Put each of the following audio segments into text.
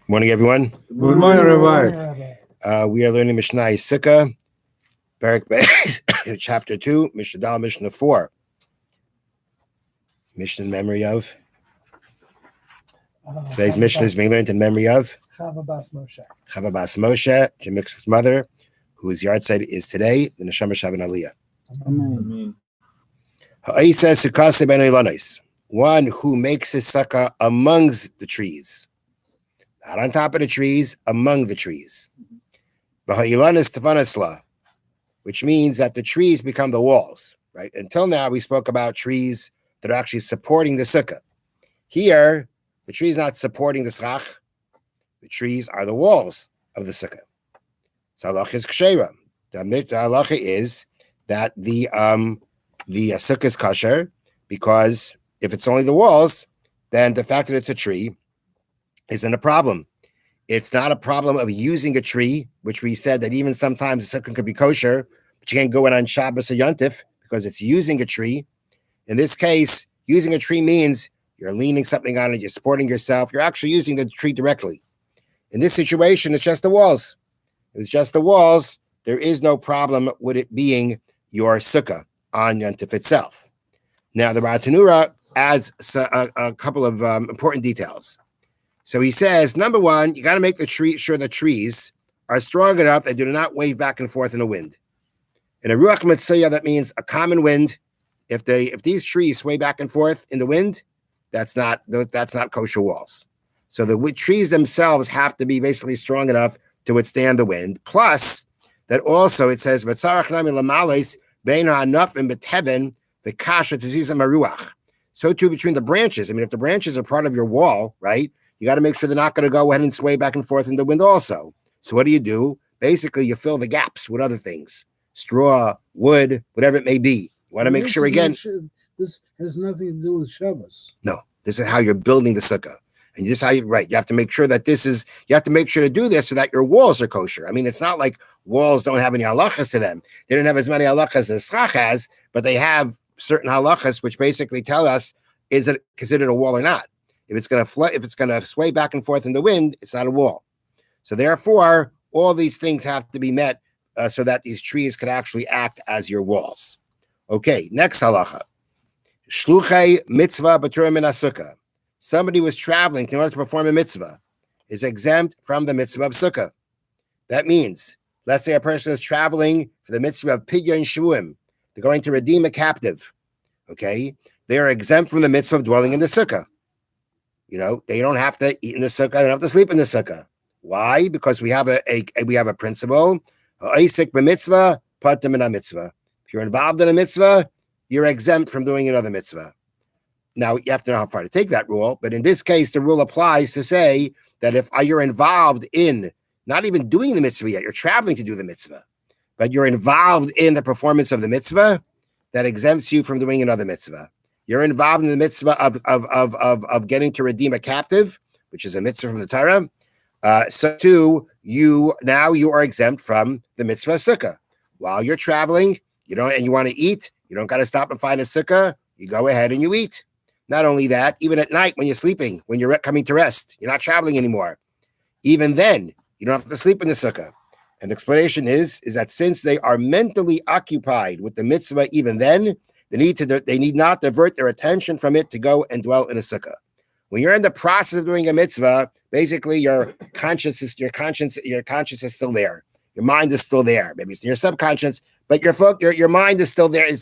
Morning, everyone. Good morning, Rabbi. We are learning Mishna Sukkah, Parak Beis, Chapter 2, Mishnah Dal, Mishnah 4. Mishnah in memory of? Today's Mishnah is being learned in memory of? Chava Bas Moshe. Chava Bas Moshe, Jimik's mother, whose yard site is today, the Neshama Shavan Aliyah. Amen. Ha'isa Sukase Ben Eilonis, one who makes his sukkah amongst the trees. Not on top of the trees, among the trees. V'ha'ilonis Tefanasla, which means that the trees become the walls, right? Until now, we spoke about trees that are actually supporting the sukkah. Here, the tree is not supporting the schach. The trees are the walls of the sukkah. So halach is kshera. The halacha is that the sukkah is kosher, because if it's only the walls, then the fact that it's a tree isn't a problem. It's not a problem of using a tree, which we said that even sometimes the sukkah could be kosher, but you can't go in on Shabbos or Yontif because it's using a tree. In this case, using a tree means you're leaning something on it, you're supporting yourself, you're actually using the tree directly. In this situation, it's just the walls. If it's just the walls, there is no problem with it being your sukkah on Yontif itself. Now, the Ratanura adds a couple of important details. So he says, number one, you got to make sure the trees are strong enough that they do not wave back and forth in the wind. In a Ruach Mitzvah, that means a common wind. If these trees sway back and forth in the wind, that's not kosher walls. So the trees themselves have to be basically strong enough to withstand the wind. Plus, that also it says, so too between the branches. I mean, if the branches are part of your wall, right? You got to make sure they're not going to go ahead and sway back and forth in the wind also. So what do? Basically, you fill the gaps with other things. Straw, wood, whatever it may be. You want to make sure, again. This has nothing to do with Shabbos. No, this is how you're building the sukkah. And this is how you have to make sure that you have to make sure to do this so that your walls are kosher. I mean, it's not like walls don't have any halachas to them. They don't have as many halachas as schach has, but they have certain halachas which basically tell us, is it considered a wall or not? If it's going to sway back and forth in the wind, it's not a wall. So therefore, all these things have to be met so that these trees could actually act as your walls. Okay, next halacha. Shluchei mitzvah b'tura min sukkah. Somebody was traveling in order to perform a mitzvah is exempt from the mitzvah of sukkah. That means, let's say a person is traveling for the mitzvah of pidyon shvuim. They're going to redeem a captive. Okay, they are exempt from the mitzvah of dwelling in the sukkah. You know, they don't have to eat in the sukkah. They don't have to sleep in the sukkah. Why? Because we have a principle. If you're involved in a mitzvah, you're exempt from doing another mitzvah. Now, you have to know how far to take that rule. But in this case, the rule applies to say that if you're involved in not even doing the mitzvah yet, you're traveling to do the mitzvah, but you're involved in the performance of the mitzvah, that exempts you from doing another mitzvah. You're involved in the mitzvah of getting to redeem a captive, which is a mitzvah from the Torah. So too, you are exempt from the mitzvah of sukkah. While you're traveling, and you want to eat, you don't got to stop and find a sukkah. You go ahead and you eat. Not only that, even at night when you're sleeping, when you're coming to rest, you're not traveling anymore. Even then, you don't have to sleep in the sukkah. And the explanation is that since they are mentally occupied with the mitzvah, even then, they need not divert their attention from it to go and dwell in a sukkah. When you're in the process of doing a mitzvah, basically your conscience is still there. Your mind is still there. Maybe it's in your subconscious, but your mind is still there. Is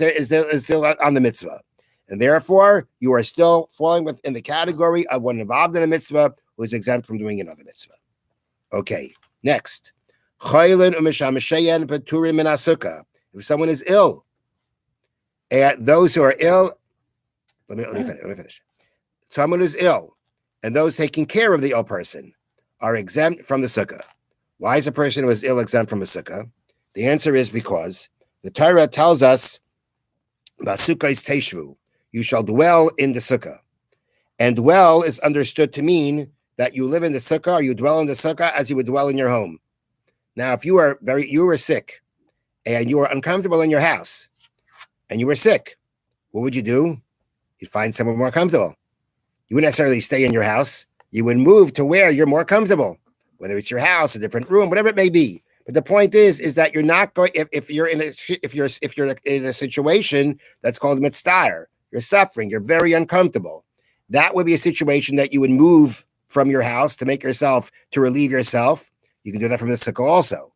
still on the mitzvah, and therefore you are still falling within the category of one involved in a mitzvah who is exempt from doing another mitzvah. Okay, next. If someone is ill, and those who are ill, let me finish. Someone who's ill and those taking care of the ill person are exempt from the sukkah. Why is a person who is ill exempt from a sukkah? The answer is because the Torah tells us, "V'sukkah is teshvu," you shall dwell in the sukkah. And dwell is understood to mean that you live in the sukkah or you dwell in the sukkah as you would dwell in your home. Now, if you were sick and you were uncomfortable in your house and you were sick, what would you do? You'd find somewhere more comfortable. You wouldn't necessarily stay in your house. you would move to where you're more comfortable, whether it's your house, a different room, whatever it may be. But the point is that you're not going if you're in a situation that's called mitzvah, you're suffering, you're very uncomfortable. That would be a situation that you would move from your house to relieve yourself. You can do that from the sukkah also.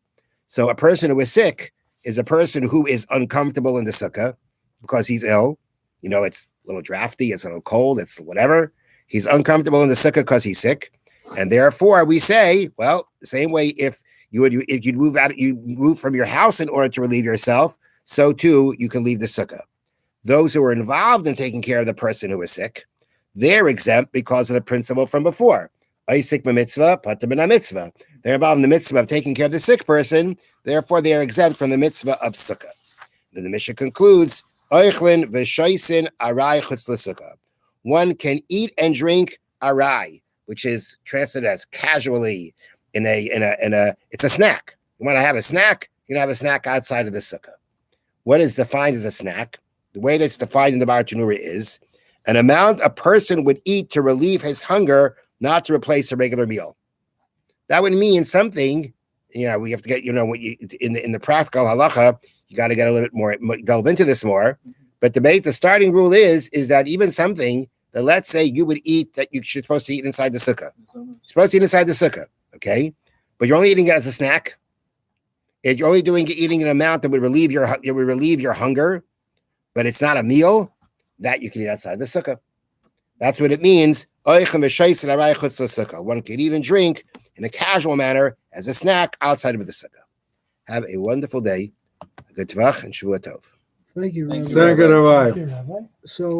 So a person who is sick is a person who is uncomfortable in the sukkah because he's ill. It's a little drafty, it's a little cold, it's whatever. He's uncomfortable in the sukkah because he's sick. And therefore we say, well, the same way if you'd move from your house in order to relieve yourself, so too you can leave the sukkah. Those who are involved in taking care of the person who is sick, they're exempt because of the principle from before. Isik mitzvah, patur min mitzvah. They're involved in the mitzvah of taking care of the sick person, therefore they are exempt from the mitzvah of sukkah. Then the Mishnah concludes, Oichlin v'shoisin arai chutz l'sukkah. One can eat and drink arai, which is translated as casually it's a snack. You want to have a snack, you can have a snack outside of the sukkah. What is defined as a snack? The way that's defined in the Bartanura is an amount a person would eat to relieve his hunger, not to replace a regular meal. That would mean something, we have to get, in the practical halacha, you got to get a little bit more, delve into this more. But the starting rule is that even something that, let's say you would eat that you're supposed to eat inside the sukkah. You're supposed to eat inside the sukkah, okay? But you're only eating it as a snack. You're only eating an amount that would relieve your hunger, but it's not a meal, that you can eat outside the sukkah. That's what it means. One can eat and drink in a casual manner as a snack outside of the sukkah. Have a wonderful day. A good tvach and Shavua Tov. Thank you, Rabbi. Thank you, Rabbi. So